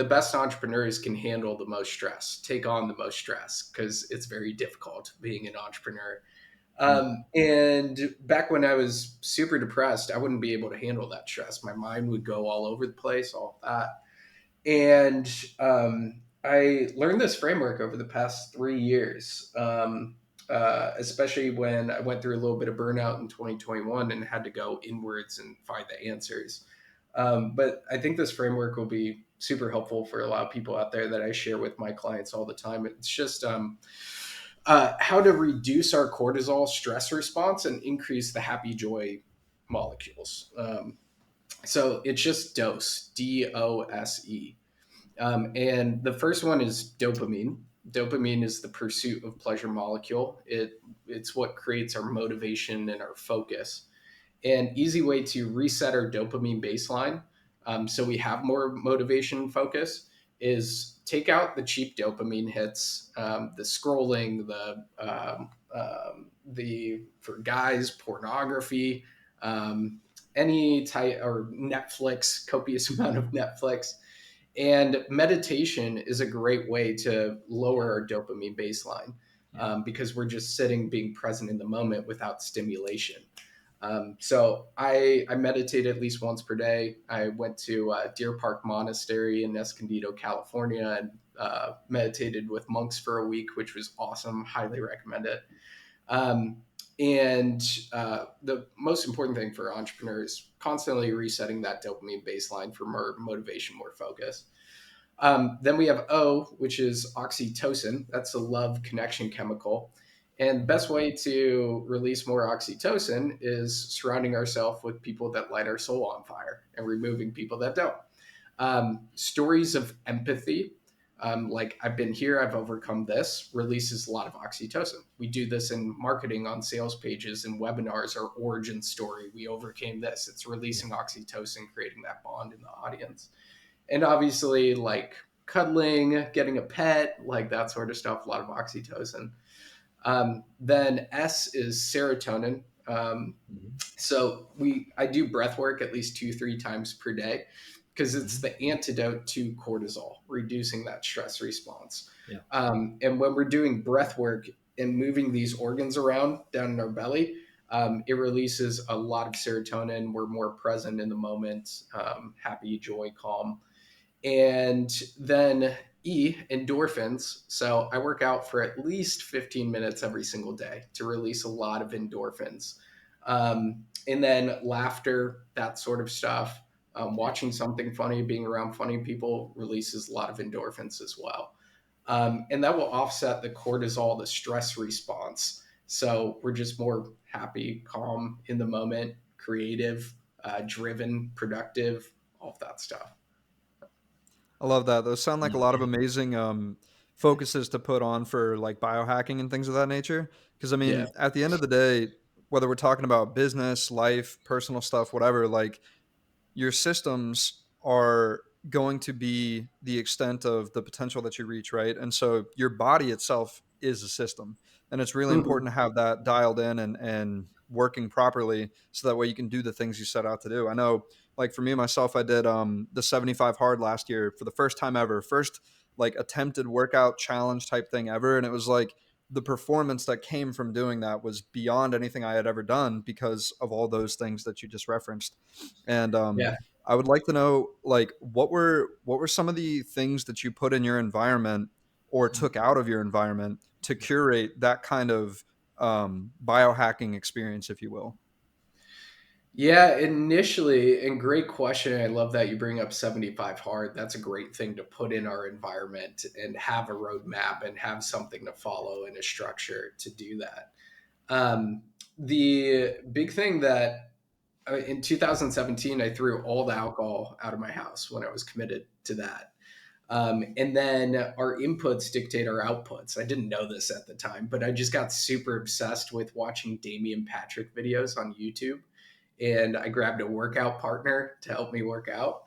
the best entrepreneurs can handle the most stress, take on the most stress, because it's very difficult being an entrepreneur. Mm. And back when I was super depressed, I wouldn't be able to handle that stress. My mind would go all over the place, all of that. And I learned this framework over the past 3 years, especially when I went through a little bit of burnout in 2021 and had to go inwards and find the answers. But I think this framework will be super helpful for a lot of people out there that I share with my clients all the time. It's just how to reduce our cortisol stress response and increase the happy joy molecules. So it's just dose, DOSE. And the first one is dopamine. Dopamine is the pursuit of pleasure molecule. It's what creates our motivation and our focus. An easy way to reset our dopamine baseline, so we have more motivation and focus, is take out the cheap dopamine hits, the scrolling, the for guys pornography, any type or Netflix, copious amount of Netflix. And meditation is a great way to lower our dopamine baseline, Yeah. because we're just sitting, being present in the moment without stimulation. So I meditate at least once per day. I went to Deer Park Monastery in Escondido, California, and meditated with monks for a week, which was awesome. Highly recommend it. Um, and the most important thing for entrepreneurs, constantly resetting that dopamine baseline for more motivation, more focus. Then we have O, which is oxytocin. That's a love connection chemical. And the best way to release more oxytocin is surrounding ourselves with people that light our soul on fire and removing people that don't. Stories of empathy, like I've been here, I've overcome this, releases a lot of oxytocin. We do this in marketing on sales pages and webinars, our origin story. We overcame this. It's Yeah. releasing oxytocin, creating that bond in the audience. And obviously, like cuddling, getting a pet, like that sort of stuff, a lot of oxytocin. Then S is serotonin. Hmm. So I do breath work at least 2-3 times per day because it's Hmm. the antidote to cortisol, reducing that stress response. Yeah. And when we're doing breath work and moving these organs around down in our belly, it releases a lot of serotonin. We're more present in the moment, happy, joy, calm. And then E, endorphins. So I work out for at least 15 minutes every single day to release a lot of endorphins. And then laughter, that sort of stuff. Yeah. Watching something funny, being around funny people releases a lot of endorphins as well. And that will offset the cortisol, the stress response. So we're just more happy, calm in the moment, creative, driven, productive, all of that stuff. I love that. Those sound like a lot of amazing focuses to put on for like biohacking and things of that nature. Because I Yeah. mean, at the end of the day, whether we're talking about business, life, personal stuff, whatever, like your systems are going to be the extent of the potential that you reach, right? And so your body itself is a system. And it's really Mhm. important to have that dialed in and working properly so that way you can do the things you set out to do. I know, like for me myself, I did the 75 hard last year for the first time ever, first like attempted workout challenge type thing ever. And it was like the performance that came from doing that was beyond anything I had ever done because of all those things that you just referenced. And Yeah. I would like to know, like, what were some of the things that you put in your environment or took out of your environment to curate that kind of biohacking experience, if you will? Yeah, initially, and great question. I love that you bring up 75 hard. That's a great thing to put in our environment and have a roadmap and have something to follow and a structure to do that. Um, the big thing that in 2017, I threw all the alcohol out of my house when I was committed to that. And then our inputs dictate our outputs. I didn't know this at the time, but I just got super obsessed with watching Damian Patrick videos on YouTube. And I grabbed a workout partner to help me work out.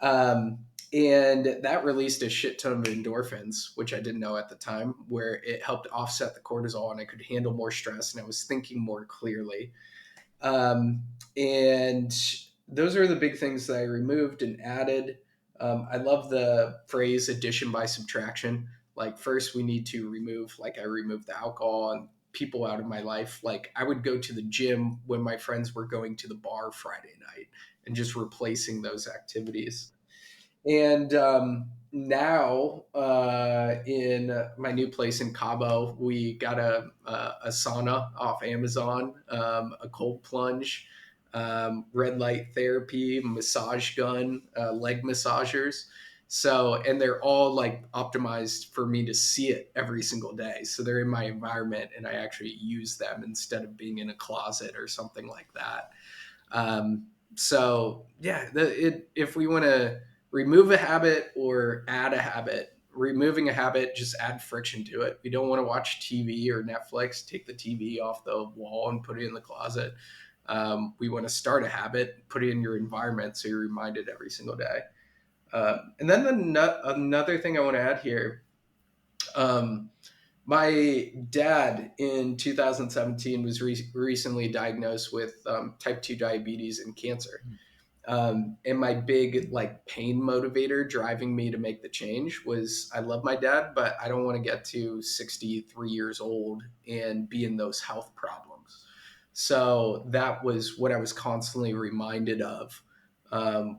And that released a shit ton of endorphins, which I didn't know at the time, where it helped offset the cortisol and I could handle more stress and I was thinking more clearly. Um, and those are the big things that I removed and added. I love the phrase addition by subtraction. Like, first, we need to remove, like, I removed the alcohol and people out of my life. Like, I would go to the gym when my friends were going to the bar Friday night and just replacing those activities. And now, in my new place in Cabo, we got a sauna off Amazon, a cold plunge, red light therapy, massage gun, leg massagers. So, and they're all like optimized for me to see it every single day. So they're in my environment and I actually use them instead of being in a closet or something like that. So yeah, if we want to remove a habit or add a habit, removing a habit, just add friction to it. We don't want to watch TV or Netflix. Take the TV off the wall and put it in the closet. We want to start a habit, put it in your environment so you're reminded every single day. And then another thing I want to add here. Um, my dad in 2017 was recently diagnosed with type 2 diabetes and cancer. And my big like pain motivator driving me to make the change was I love my dad, but I don't want to get to 63 years old and be in those health problems. So that was what I was constantly reminded of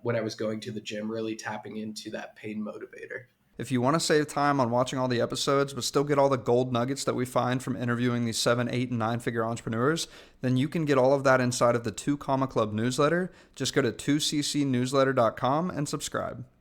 when I was going to the gym, really tapping into that pain motivator. If you want to save time on watching all the episodes, but still get all the gold nuggets that we find from interviewing these 7, 8, and 9 figure entrepreneurs, then you can get all of that inside of the 2 Comma Club newsletter. Just go to 2ccnewsletter.com and subscribe.